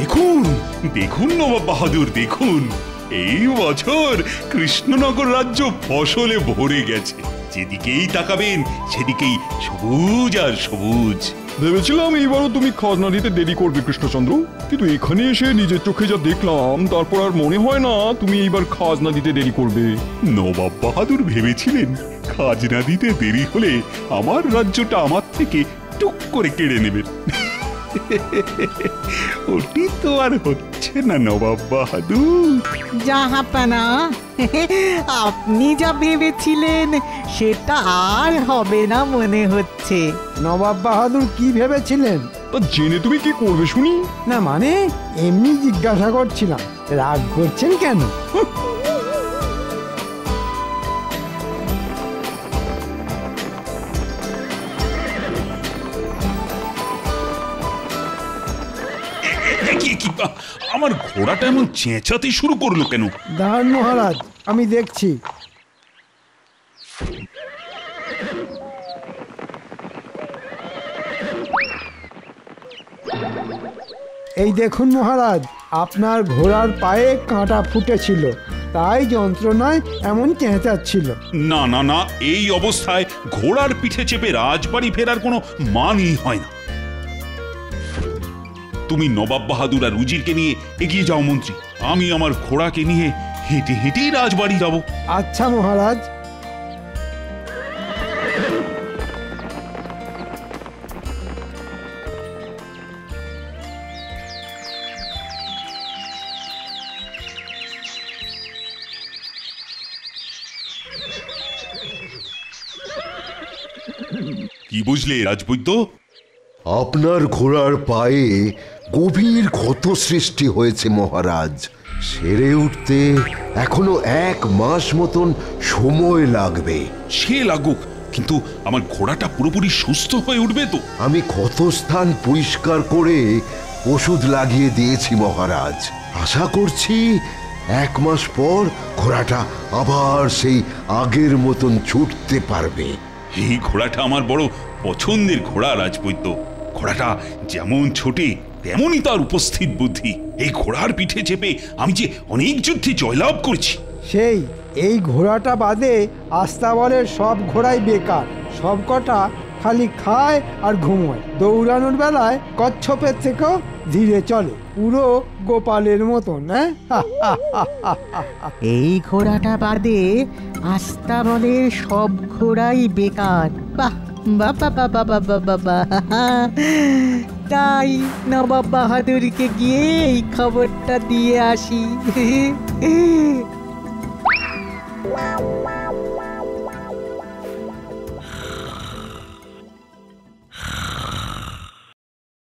দেখুন দেখুন নবাব বাহাদুর, দেখুন এই বছর কৃষ্ণনগর রাজ্য ফসলে ভরে গেছে। যেদিকেই তাকাবেন সেদিকেই সবুজ আর সবুজ। ভেবেছিলাম এইবারও তুমি খাজনা দিতে দেরি করবে কৃষ্ণচন্দ্র, কিন্তু এখানে এসে নিজের চোখে যা দেখলাম তারপর আর মনে হয় না তুমি এইবার খাজনা দিতে দেরি করবে। নবাব বাহাদুর ভেবেছিলেন খাজনা দিতে দেরি হলে আমার রাজ্যটা আমার থেকে টুক করে কেড়ে নেবেন। ওটি তো আর হচ্ছে না নবাব বাহাদুর। জাহাপানা, আপনি যা ভেবেছিলেন সেটা আর হবে না মনে হচ্ছে। নবাব বাহাদুর কি ভেবেছিলেন? তা জেনে তুমি কি করবে শুনি? না মানে এমনি জিজ্ঞাসা করছিলাম, রাগ করছেন কেন? আমার ঘোড়াটা এমন চেঁচাতে শুরু করলো কেন? দাঁড়ান মহারাজ, আমি দেখছি। এই দেখুন মহারাজ, আপনার ঘোড়ার পায়ে কাঁটা ফুটেছিল, তাই যন্ত্রণায় এমন চেঁচাচ্ছিল। না না না, এই অবস্থায় ঘোড়ার পিঠে চেপে রাজবাড়ি ফেরার কোনো মানই হয় না। তুমি নবাব বাহাদুর আর উজিরকে নিয়ে এগিয়ে যাও মন্ত্রী, আমি আমার ঘোড়াকে নিয়ে হেঁটে হেঁটেই রাজবাড়ি যাব। আচ্ছা মহারাজ। কি বুঝলে রাজবৈদ্য? আপনার ঘোড়ার পায়ে গভীর ক্ষত সৃষ্টি হয়েছে মহারাজ। সেরে উঠতে এখনো 1 মাস মতন সময় লাগবে। সে লাগুক, কিন্তু আমার ঘোড়াটা পুরোপুরি সুস্থ হয়ে উঠবে তো? আমি ক্ষতস্থান পরিষ্কার করে ওষুধ লাগিয়ে দিয়েছি মহারাজ। আশা করছি 1 মাস পর ঘোড়াটা আবার সেই আগের মতন ছুটতে পারবে। এই ঘোড়াটা আমার বড় পছন্দের ঘোড়া রাজবৈদ্য। ঘোড়াটা যেমন ছোটে তেমনই তার উপস্থিত বুদ্ধি। এই ঘোড়ার পিঠে চেপে আমি যে অনেক যুদ্ধে জয়লাভ করছি। সেই এই ঘোড়াটা বাদে আস্তাবলের সব ঘোড়াই বেকার, সব কটা খালি খায় আর ঘুমোয়। দৌড়ানোর বেলায় কচ্ছপের থেকেও ধীরে চলে, পুরো গোপালের মতন। এই ঘোড়াটা বাদে আস্তাবলের সব ঘোড়াই বেকার। বাহ, বাবা বাবা বাবা বাবা। তাই নবাব বাহাদুরকে গিয়ে এই খবরটা দিয়ে আসি।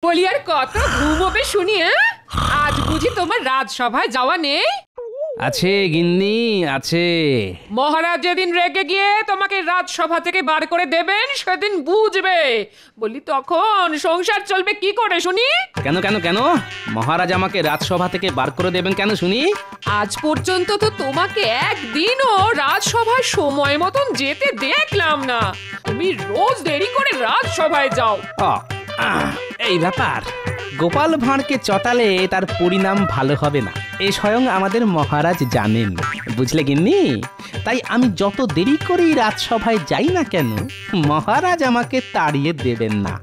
বলি আর কত ঘুমোবে শুনি? আজ বুঝি তোমার রাজসভায় যাওয়া নেই? আছে গিন্নি, আছে। মহারাজ যেদিন রেগে গিয়ে তোমাকে রাজসভা থেকে বার করে দেবেন সেদিন বুঝবে। বলি তখন সংসার চলবে কি করে শুনি? কেন কেন কেন মহারাজ আমাকে রাজসভা থেকে বার করে দেবেন কেন শুনি? আজ পর্যন্ত তো তোমাকে একদিনও রাজসভায় সময় মতন যেতে দেখলাম না। তুমি রোজ দেরি করে রাজসভায় যাও। এই ব্যাপার, গোপাল ভাঁড়কে চটালে তার পরিণাম ভালো হবে না, এই স্বয়ং আমাদের মহারাজ জানেন, বুঝলে গিন্নি। তাই আমি যত দেরি করেই রাজসভায় যাই না কেন, মহারাজ আমাকে তাড়িয়ে দেবেন না।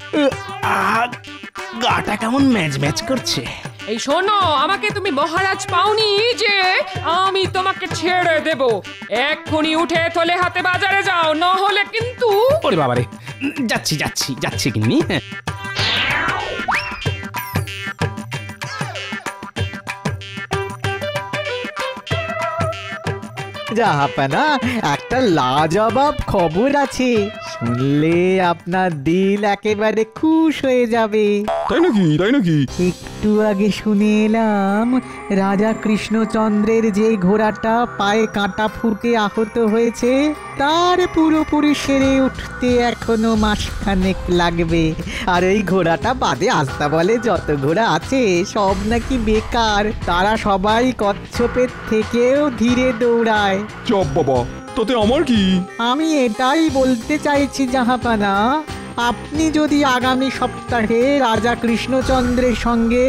গাটা কেমন ম্যাচ ম্যাচ করছে। এই শোনো, আমাকে তুমি মহারাজ পাওনি যে আমি তোমাকে ছেড়ে দেব। এক্ষুনি উঠে থলে হাতে বাজারে যাও, না হলে কিন্তু। ওরে বাবারে, যাচ্ছি যাচ্ছি যাচ্ছি গিন্নি। জাহাপানা, একটা লাজবাব খবর আছে, শুনলে আপনার দিল একেবারে খুশ হয়ে যাবে। তাই নাকি? তাই নাকি? একটু আগে শুনে এলাম রাজা কৃষ্ণচন্দ্রের যে ঘোড়াটা পায়ে কাঁটা ফুটে আহত হয়েছে তার পুরোপুরি সেরে উঠতে এখনো মাসখানেক লাগবে। আর এই ঘোড়াটা বাদে আস্তাবলে যত ঘোড়া আছে সব নাকি বেকার, তারা সবাই কচ্ছপের থেকেও ধীরে দৌড়ায়। চপ বাবা, তাতে আমার কি? আমি এটাই বলতে চাইছি জাহাপানা, আপনি যদি আগামী সপ্তাহে রাজা কৃষ্ণচন্দ্রের সঙ্গে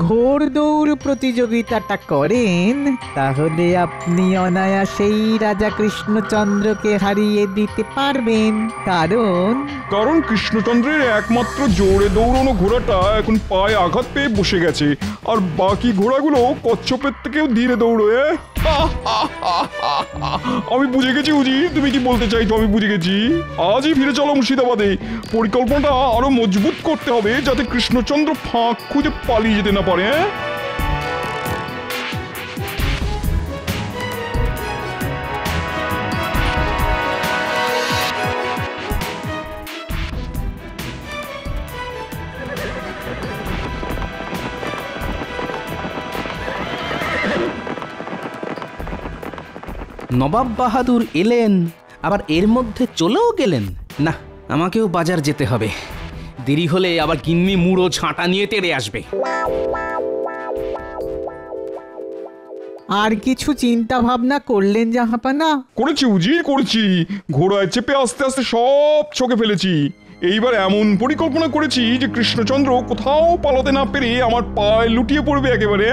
ঘোড় দৌড় প্রতিযোগিতাটা করেন তাহলে আপনি অনায়াসেই রাজা কৃষ্ণচন্দ্রকে হারিয়ে দিতে পারবেন। কারণ কৃষ্ণচন্দ্রের একমাত্র জোরে দৌড়ানো ঘোড়াটা এখন পায়ে আঘাত পেয়ে বসে গেছে, আর বাকি ঘোড়াগুলো কচ্ছপের থেকেও ধীরে দৌড়ে। আমি বুঝে গেছি উজির, তুমি কি বলতে চাইছো আমি বুঝে গেছি। আজই ফিরে চলো মুর্শিদাবাদে। পরিকল্পনাটা আরো মজবুত করতে হবে যাতে কৃষ্ণচন্দ্র ফাঁক খুঁজে পালিয়ে যেতে না পারে। নবাব বাহাদুর এলেন, আবার এর মধ্যে চলেও গেলেন। না, আমাকেও বাজার যেতে হবে। দেরি হলে আবার গিন্নি মুড়ো ঝাঁটা নিয়ে তেড়ে আসবে। আর কিছু চিন্তা ভাবনা করলেন জাহাপানা? করেছি উজির, করেছি। ঘোড়ায় চেপে আস্তে আস্তে সব ছকে ফেলেছি। এইবার এমন পরিকল্পনা করেছি যে কৃষ্ণচন্দ্র কোথাও পালাতে না পেরে আমার পায়ে লুটিয়ে পড়বে একেবারে।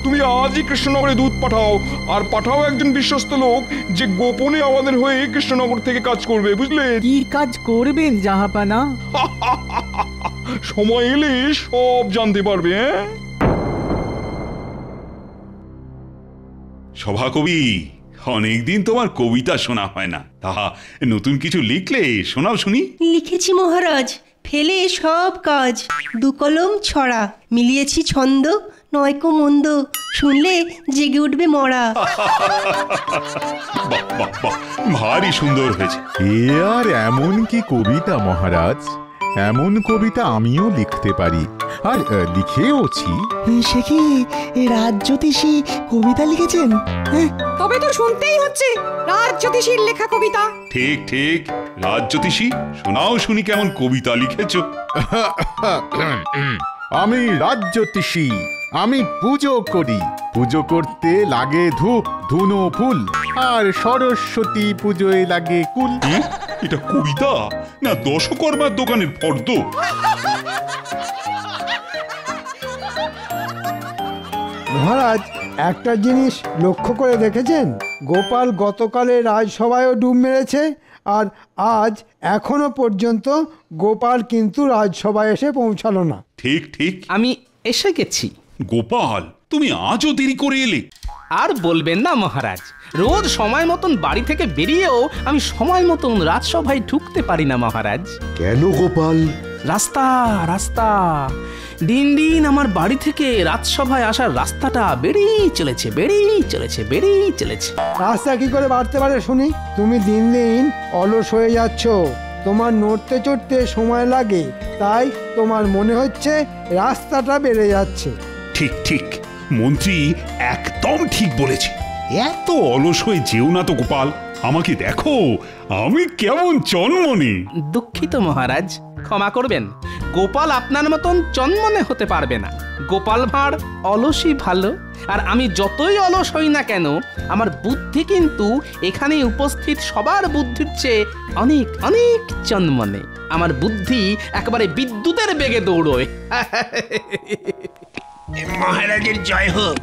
তুমি আজই কৃষ্ণনগরে দুধ পাঠাও, আর পাঠাও একজন বিশ্বস্ত লোক যে গোপনে আমাদের হয়ে কৃষ্ণনগর থেকে কাজ করবে, বুঝলে? কি কাজ করবেন জাহাপানা? সময় এলে সব জানতে পারবে। সভাকবি, অনেকদিন তোমার কবিতা শোনা হয় না, তাহা নতুন কিছু লিখলে শোনাও শুনি। লিখেছি মহারাজ, ফেলে সব কাজ, দু কলম ছড়া, মিলিয়েছি ছন্দ, নয়কো মন্দ, শুনলে জেগে উঠবে মরা। বাহ বাহ বাহ, ভারী সুন্দর হয়েছে। এ আর এমন কি কবিতা মহারাজ, এমন কবিতা আমিও লিখতে পারি, আর লিখেওছি। সে কি রাজ্যোতিষী কবিতা লিখেছেন? তবে তো শুনতেই হচ্ছে রাজ্যোতিষীর লেখা কবিতা। ঠিক ঠিক, রাজ্যোতিষী, শোনাও শুনি কেমন কবিতা লিখেছো। আমি রাজ্যোতিষী, আমি পুজো করি। পুজো করতে লাগে ধূপ ধুনো ফুল, আর সরস্বতী পুজোয় লাগে কুল। এটা কবিতা না দশকর্মার দোকানের ফর্দ? মহারাজ, একটা জিনিস লক্ষ্য করে দেখেছেন? গোপাল গতকালে রাজসভায়ও ডুব মেরেছে, আর আজ এখনো পর্যন্ত গোপাল কিন্তু রাজসভায় এসে পৌঁছালো না। ঠিক ঠিক, আমি এসে গেছি। গোপাল, তুমি আজও দেরি করে এলে। আর বলবেন না মহারাজ, রোজ সময় মতন বাড়ি থেকে বেরিয়েও আমি সময় মতন রাজসভায় ঢুকতে পারি না মহারাজ। কেন গোপাল? রাস্তা রাস্তা, দিন দিন আমার বাড়ি থেকে রাজসভায় আসার রাস্তাটা বেড়েই চলেছে, বেড়েই চলেছে, বেড়েই চলেছে। রাস্তা কি করে বাড়তে পারে শুনি? তুমি দিন দিন অলস হয়ে যাচ্ছ, তোমার নড়তে চড়তে সময় লাগে, তাই তোমার মনে হচ্ছে রাস্তাটা বেড়ে যাচ্ছে। ঠিক ঠিক, মন্ত্রী একদম ঠিক বলেছে। এত অলস হয়ে যেও না তো গোপাল, আমাকে দেখো আমি কেমন চনমনে। দুঃখিত মহারাজ, ক্ষমা করবেন। গোপাল আপনার মতন চনমনে হতে পারবে না। গোপাল ভাঁড় অলসই ভালো, আর আমি যতই অলস হই না কেন আমার বুদ্ধি কিন্তু এখানে উপস্থিত সবার বুদ্ধির চেয়ে অনেক অনেক চনমনে। আমার বুদ্ধি একেবারে বিদ্যুতের বেগে দৌড়োয়। মহারাজের জয় হোক।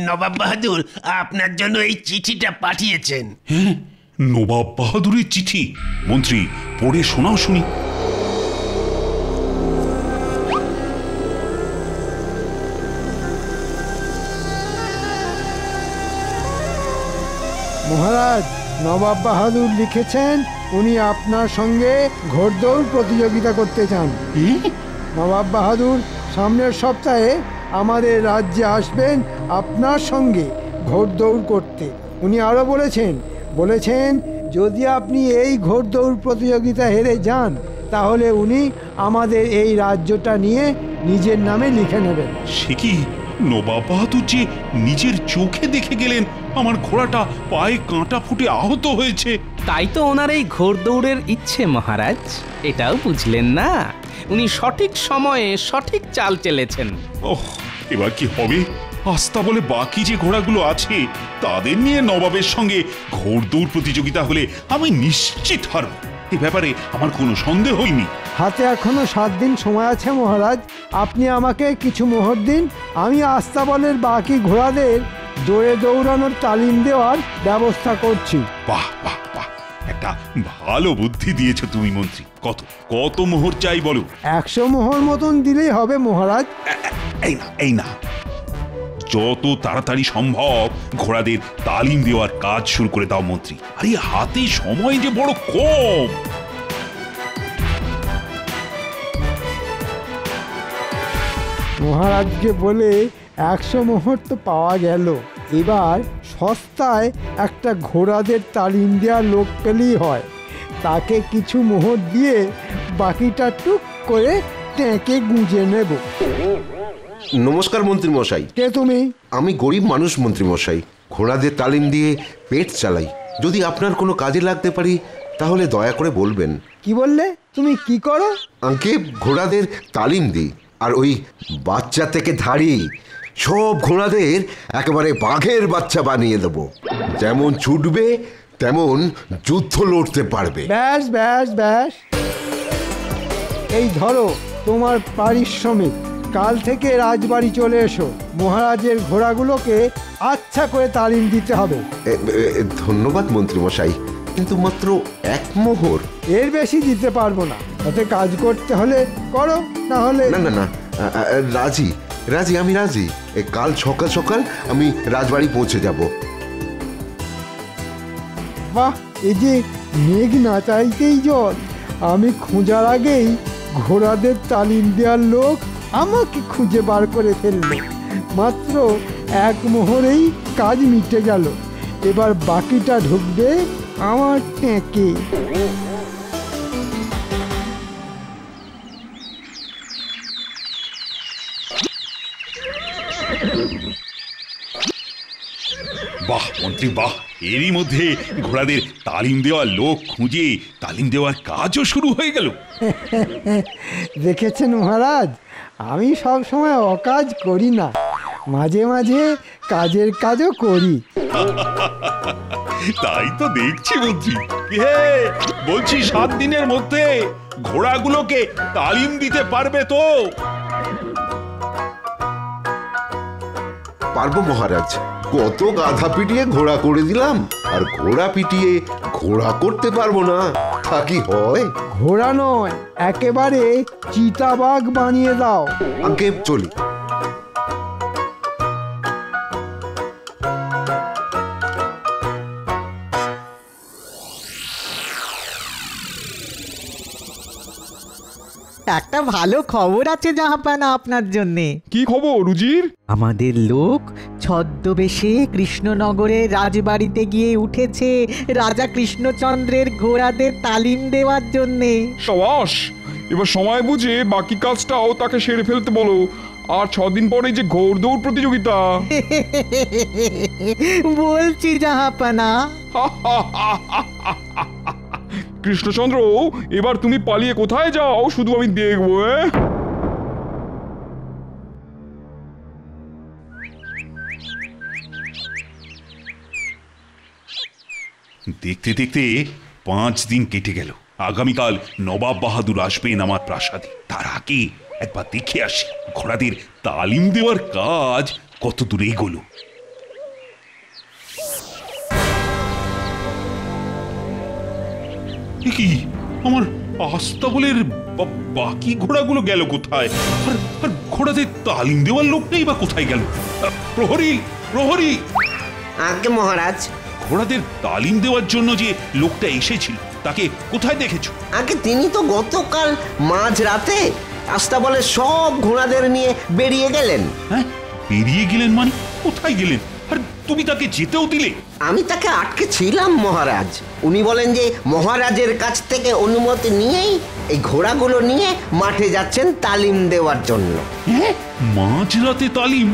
নবাব বাহাদুর আপনার জন্য এই চিঠিটা পাঠিয়েছেন। হ্যাঁ, নবাব বাহাদুরের চিঠি? মন্ত্রী, পড়ে শোনাও শুনি। মহারাজ, নবাব বাহাদুর লিখেছেন উনি আপনার সঙ্গে ঘোড়দৌড় প্রতিযোগিতা করতে চান। নবাব বাহাদুর সামনের সপ্তাহে আমাদের রাজ্যে আসবেন আপনার সঙ্গে ঘোড়দৌড় করতে। উনি আরও বলেছেন যদি আপনি এই ঘোড়দৌড় প্রতিযোগিতা হেরে যান তাহলে উনি আমাদের এই রাজ্যটা নিয়ে নিজের নামে লিখে নেবেন। সে কি, নবাব বাহাদুর যে নিজের চোখে দেখে গেলেন আমার ঘোড়াটা পায়ে কাঁটা ফুটে আহত হয়েছে? তাই তো ওনার এই ঘোড়দৌড়ের ইচ্ছে মহারাজ। এটাও বুঝলেন না? উনি সঠিক সময়ে সঠিক চাল চেলেছেন। ওহ, এবার কি হবে? আস্তা বলে বাকি যে ঘোড়াগুলো আছে তাদের নিয়ে নবাবের সঙ্গে ঘোড়দৌড় প্রতিযোগিতা হলে আমি নিশ্চিত হারব। এ ব্যাপারে আমার কোনো সন্দেহই নেই। হাতে এখনো 7 দিন সময় আছে মহারাজ, আপনি আমাকে কিছু মোহর দিন, আমি আস্তাবলের বাকি ঘোড়াদের দৌড়ে দৌড়ানোর তালিম দেওয়ার ব্যবস্থা করছি। বাহ বাহ বাহ, একটা ভালো বুদ্ধি দিয়েছো তুমি মন্ত্রী। কত কত মোহর চাই বলো? 100 মোহর মতন দিলেই হবে মহারাজ। এই না, যত তাড়াতাড়ি সম্ভব ঘোড়াদের তালিম দেওয়ার কাজ শুরু করে দাও মন্ত্রী। আরে হাতে সময় যে বড় কম। মহারাজকে বলে 100 মোহর তো পাওয়া গেল, এবার সস্তায় একটা ঘোড়াদের তালিম দেওয়ার লোক পেলেই হয়। তাকে কিছু মোহর দিয়ে বাকিটা টুক করে ট্যাঁকে গুঁজে নেব। নমস্কার মন্ত্রী মশাই। কে তুমি? আমি গরিব মানুষ মন্ত্রী মশাই, ঘোড়াদের তালিম দিয়ে পেট চালাই। যদি আপনার কোনো কাজে লাগতে পারি তাহলে দয়া করে বলবেন। কি বললে? তুমি কি করো? আঙ্কে ঘোড়াদের তালিম দিই, আর ওই বাচ্চা থেকে ধাড়ি সব ঘোড়াদের একেবারে বাঘের বাচ্চা বানিয়ে দেব। যেমন ছুটবে তেমন যুদ্ধ লড়তে পারবে। ব্যাস ব্যাস ব্যাস, এই ধরো তোমার পারিশ্রমিক। কাল থেকে রাজবাড়ি চলে এসো, মহারাজের ঘোড়াগুলোকে আচ্ছা করে তালিম দিতে হবে। ধন্যবাদ মন্ত্রী মশাই, কিন্তু মাত্র 1 মোহর। এর বেশি দিতে পারবো না, তাতে কাজ করতে হলে করো, না হলে না না না, রাজি রাজি, আমি রাজি। কাল সকাল সকাল আমি রাজবাড়ি পৌঁছে যাব। বাহ, এই যে মেঘ না চাইতেই জল। আমি খোঁজার আগেই ঘোড়াদের তালিম দেওয়ার লোক আমাকে খুঁজে বার করে ফেললো। মাত্র 1 মোহরেই কাজ মিটে গেল। এবার বাকিটা ঢুকবে আমার ট্যাঁকে। বাহ মন্ত্রী বাহ, এরই মধ্যে ঘোড়াদের তালিম দেওয়ার লোক খুঁজে তালিম দেওয়ার কাজও শুরু হয়ে গেল। দেখেছেন মহারাজ, আমি সব সময় অকাজ করি না, মাঝে মাঝে কাজের কাজও করি। তাই তো দেখছি মন্ত্রী। হে, বলছি 7 দিনের মধ্যে ঘোড়াগুলোকে তালিম দিতে পারবে তো? পারবো মহারাজ। কত গাধা পিটিয়ে ঘোড়া করে দিলাম, আর ঘোড়া পিটিয়ে ঘোড়া করতে পারবো না, তা কি হয়? ঘোড়া নয়, একেবারে চিতাবাঘ বানিয়ে দাও। আগে চলি। একটা ভালো খবর আছে জাহাপানা আপনার জন্যে। কি খবর রুজির? আমাদের লোক ছদ্মবেশে কৃষ্ণনগরের রাজবাড়িতে গিয়ে উঠেছে রাজা কৃষ্ণচন্দ্রের ঘোড়াদের তালিম দেওয়ার জন্যে। সাবাস, এবার সময় বুঝে বাকি কাজটাও তাকে সেরে ফেলতে বলো। আর 6 দিন পরে যে ঘোড়দৌড় প্রতিযোগিতা। বলছি জাহাপানা। কৃষ্ণচন্দ্র, এবার তুমি পালিয়ে কোথায় যাও শুধু আমি দেখবো। দেখতে দেখতে 5 দিন কেটে গেল। আগামীকাল নবাব বাহাদুর আসবেন আমার প্রাসাদে। তার আগে একবার দেখে আসি ঘোড়াদের তালিম দেওয়ার কাজ কত দূরে এগোলো। কি আমার আস্তাবলের বাকি ঘোড়াগুলো গেল কোথায়? আর ঘোড়াদের তালিম দেওয়ার লোকটাই বা কোথায় গেল? প্রহরী, প্রহরী! আগে মহারাজ, ঘোড়াদের তালিম দেওয়ার জন্য যে লোকটা এসেছিল তাকে কোথায় দেখেছো? আগে তিনি তো গতকাল মাঝরাতে আস্তাবলের সব ঘোড়াদের নিয়ে বেরিয়ে গেলেন। হ্যাঁ, বেরিয়ে গেলেন মানে কোথায় গেলেন? আর তুমি তাকে যেতেও দিলে? আমি তাকে আটকে ছিলাম মহারাজ। উনি বলেন যে মহারাজের কাছ থেকে অনুমতি নিয়েই এই ঘোড়াগুলো নিয়ে মাঠে যাচ্ছেন তালিম দেওয়ার জন্য। হ্যাঁ, মাঝরাতে তালিম?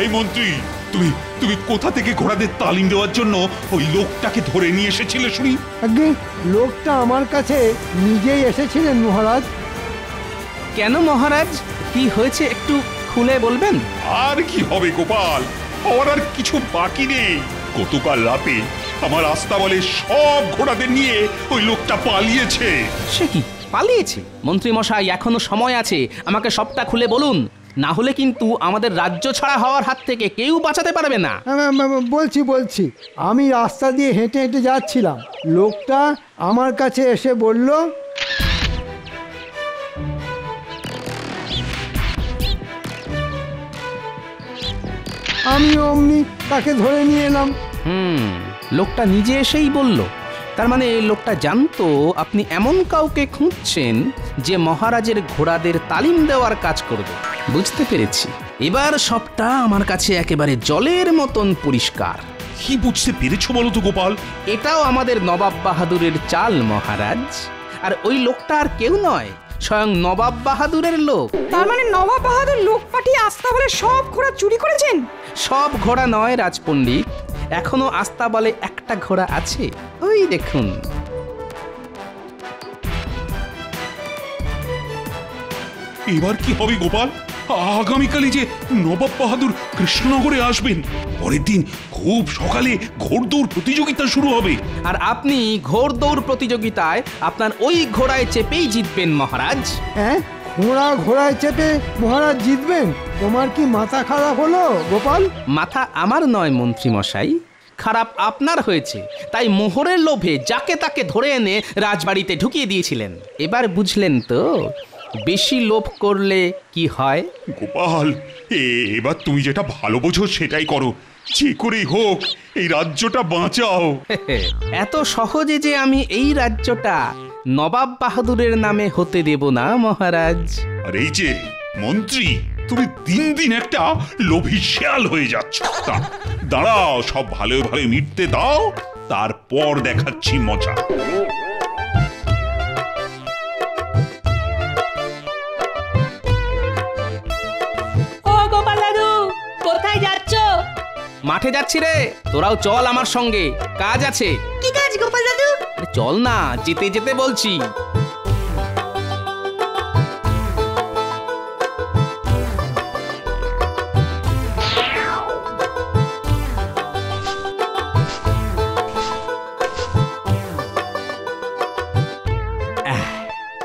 এই মন্ত্রী, তুমি তুমি কোথা থেকে ঘোড়াদের তালিম দেওয়ার জন্য ওই লোকটাকে ধরে নিয়ে এসেছিলে শুনি? আগে লোকটা আমার কাছে নিজেই এসেছিলেন মহারাজ। কেন মহারাজ, কি হয়েছে একটু খুলে বলবেন? আর কি হবে গোপাল, আমার আর কিছু বাকি নেই। গতকাল রাতে আমার আস্তাবলে সব ঘোড়াদের নিয়ে ওই লোকটা পালিয়েছে। সে কি পালিয়েছে? মন্ত্রী মশাই, এখনো সময় আছে, আমাকে সবটা খুলে বলুন, না হলে কিন্তু আমাদের রাজ্য ছাড়া হওয়ার হাত থেকে কেউ বাঁচাতে পারবে না। বলছি আমি রাস্তা দিয়ে হেঁটে হেঁটে যাচ্ছিলাম, লোকটা আমার কাছে এসে বলল, আমি অমনি তাকে ধরে নিয়ে এলাম। লোকটা নিজে এসেই বলল? তার মানে লোকটা জানতো আপনি এমন কাউকে খুঁজছেন যে মহারাজের ঘোড়াদের তালিম দেওয়ার কাজ করবে। বুঝতে পেরেছি, এবার সবটা আমার কাছে একেবারে জলের মতন পরিষ্কার। কি বুঝতে পেরেছো বলো তো গোপাল? এটাও আমাদের নবাব বাহাদুরের চাল মহারাজ। আর ওই লোকটা আর কেউ নয়, স্বয়ং নবাব বাহাদুরের লোক। তার মানে নবাব বাহাদুর লোক পাঠিয়ে আস্তাবলে সব ঘোড়া চুরি করেছেন? সব ঘোড়া নয় রাজপণ্ডিত, এখনো আস্তাবলে একটা ঘোড়া আছে, ওই দেখুন। এবার কি হবে গোপাল? আগামীকালই যে নবাব বাহাদুর কৃষ্ণনগরে আসবেন, পরের দিন খুব সকালে ঘোড়দৌড় প্রতিযোগিতা শুরু হবে। আর আপনি ঘোড়দৌড় প্রতিযোগিতায় আপনার ওই ঘোড়ায় চেপেই জিতবেন মহারাজ। হ্যাঁ, ঘোড়ায় চেপে মহারাজ জিতবেন? তোমার কি মাথা খারাপ হলো গোপাল? মাথা আমার নয় মন্ত্রী মশাই, খারাপ আপনার হয়েছে। তাই মোহরের লোভে যাকে তাকে ধরে এনে রাজবাড়িতে ঢুকিয়ে দিয়েছিলেন। এবার বুঝলেন তো বেশি লোভ করলে কি হয়? গোপাল, এবার তুমি যেটা ভালো বোঝো সেটাই করো, যে করেই হোক এই রাজ্যটা বাঁচাও। এত সহজে যে আমি এই রাজ্যটা নবাব বাহাদুরের নামে হতে দেব না মহারাজ। আর এই যে মন্ত্রী, তুমি দিন দিন একটা লোভী শেয়াল হয়ে যাচ্ছ। দাঁড়াও, সব ভালো ভালো মিটতে দাও, তারপর দেখাচ্ছি মজা। ও গোপাল দাদু, কোথায় যাচ্ছ? মাঠে যাচ্ছি রে, তোরাও চল আমার সঙ্গে, কাজ আছে। কি কাজ গোপাল দাদু? চল না, যেতে যেতে বলছি।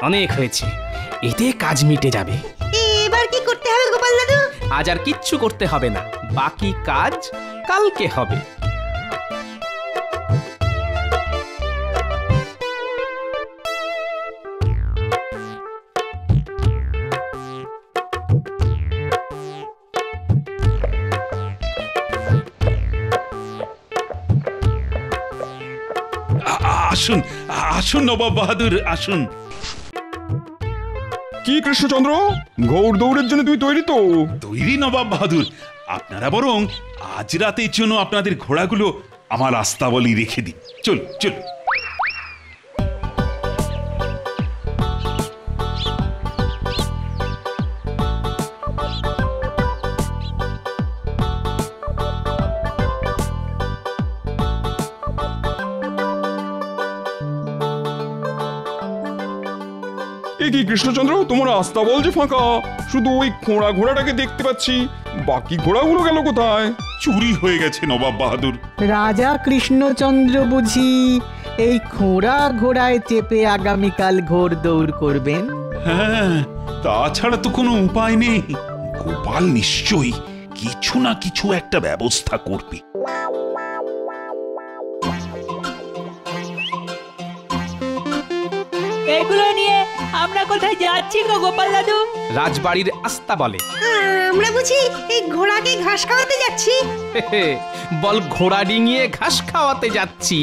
অনেক হয়েছে, এতে কাজ মিটে যাবে। এবার কি করতে হবে গোপাল দাদু? আজ আর কিচ্ছু করতে হবে না, বাকি কাজ কালকে হবে। আসুন আসুন নবাব বাহাদুর, আসুন। কি কৃষ্ণচন্দ্র, ঘোড়দৌড়ের জন্য তুমি তৈরি তো? তৈরি নবাব বাহাদুর, আপনারা বরং আজ রাতের জন্য আপনাদের ঘোড়াগুলো আমার আস্তাবলেই রেখে দিন। চল চল। কি কৃষ্ণচন্দ্র, তোমার আস্তাবল যে ফাঁকা, শুধু ওই ঘোড়াটাকে দেখতে পাচ্ছি, বাকি ঘোড়াগুলো গেল কোথায়? চুরি হয়ে গেছে নবাব বাহাদুর। রাজা কৃষ্ণচন্দ্র বুঝি এই ঘোড়ায় চেপে আগামীকাল ঘোড়দৌড় করবেন? হ্যাঁ, তাছাড়া তো কোনো উপায় নেই। গোপাল নিশ্চয়ই কিছু না কিছু একটা ব্যবস্থা করবে। এগুলো নিয়ে আমরা কোথায় যাচ্ছি গো গোপাল দাদু? রাজবাড়ির আস্তাবলে। আমরা বুঝি এই ঘোড়াকে ঘাস খাওয়াতে যাচ্ছি? বল, ঘোড়া ডিঙিয়ে ঘাস খাওয়াতে যাচ্ছি।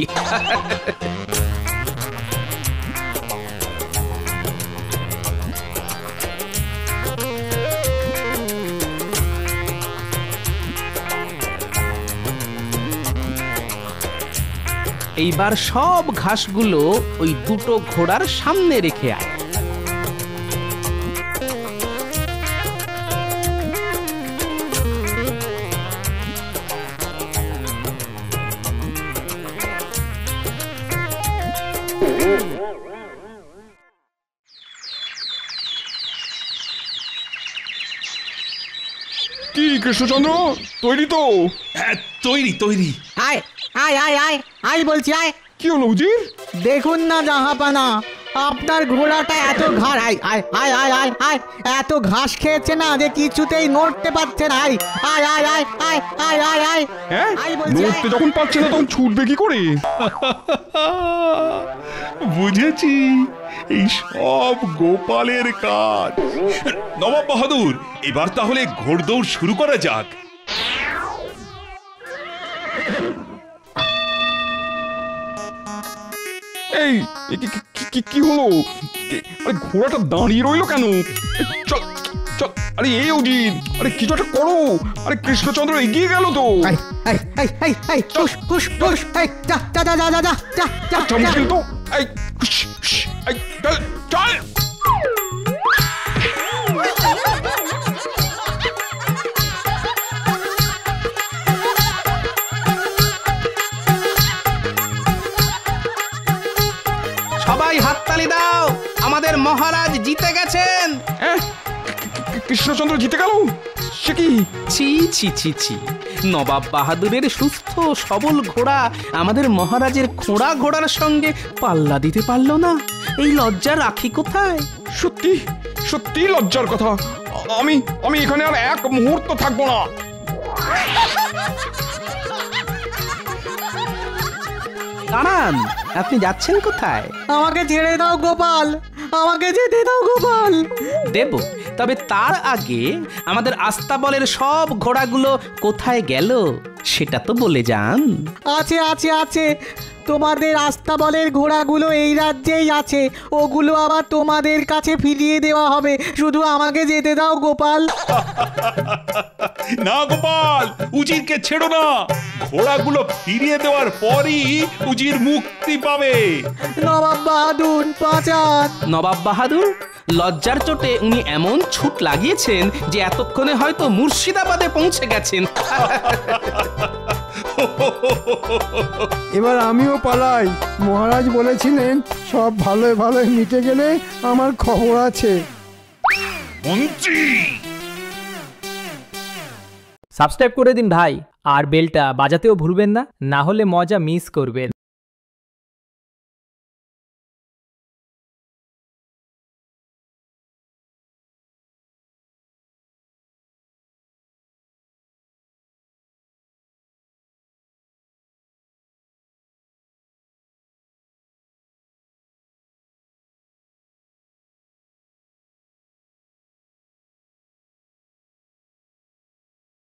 এইবার সব ঘাসগুলো ওই দুটো ঘোড়ার সামনে রেখে আয়। কৃষ্ণচন্দ্র, তৈরি তো? হ্যাঁ, তৈরি তৈরি। আয় আয় আয় আয় আয় বলছি, আয়। কি হলো উজির? দেখুন না জাহাপানা, আপনার ঘোড়াটা এত ঘাস, আয় আয় আয় আয় আয় আয়, এত ঘাস খেয়েছে না যে কিছুতেই নড়তে পারছে না। আয় আয় আয় আয় আয় আয় আয় আয়। হ্যাঁ, আয় বলছি, আয়। নড়তে যখন পারছে না তখন ছুটবে কি করে? বুঝেছি, এই সব গোপালের কাজ। নবাব বাহাদুর, এবার তাহলে ঘোড়দৌড় শুরু করা যাক। এই কি হলো? আরে ঘোড়াটা দাঁড়িয়ে রইলো কেন? চল চল, আরে এই উজির, আরে কিছু একটা করো। আরে কৃষ্ণচন্দ্র এগিয়ে গেল তো। আয় আয় আয় আয় আয়, পুশ পুশ পুশ, আয় যা যা যা যা যা যা যা যা। আচ্ছা, মুশকিল তো। এই এই, চল চল। সবাই হাততালি দাও, আমাদের মহারাজ জিতে গেছেন। কৃষ্ণচন্দ্র জিতে গেল? সে কি? ছি ছি ছি ছি, নবাব বাহাদুরের সুস্থ সবল ঘোড়া আমাদের মহারাজের খোঁড়া ঘোড়ার সঙ্গে পাল্লা দিতে পারলো না। এই লজ্জা রাখি কোথায়? সত্যি সত্যি লজ্জার কথা। আমি এখানে আর এক মুহূর্ত থাকবো না। দাঁড়ান, আপনি যাচ্ছেন কোথায়? আমাকে ছেড়ে দাও গোপাল, আমাকে যেতে দাও গোপাল। দেব, তবে তার আগে আমাদের আস্তাবলের সব ঘোড়াগুলো কোথায় গেল সেটা তো বলে যান। আছে আছে আছে, তোমাদের আস্তাবলের ঘোড়াগুলো এই রাজ্যেই আছে। ওগুলো আবার তোমাদের কাছে ফিরিয়ে দেওয়া হবে। শুধু আমাকে যেতে দাও গোপাল। না গোপাল, উজিরকে ছেড়ো না। ঘোড়াগুলো ফিরিয়ে দেওয়ার পরই উজির মুক্তি পাবে। নবাব বাহাদুর বাঁচান। নবাব বাহাদুর, লজ্জার চোটে উনি এমন ছুট লাগিয়েছেন যে এতক্ষণে হয়তো মুর্শিদাবাদে পৌঁছে গেছেন। এবার আমিও পালাই। মহারাজ বলেছিলেন সব ভালোই ভালোই মিটে গেলে আমার খবর আছে। মন্ত্রী, সাবস্ক্রাইব করে দিন ভাই, আর বেলটা বাজাতেও ভুলবেন না, না হলে মজা মিস করবেন।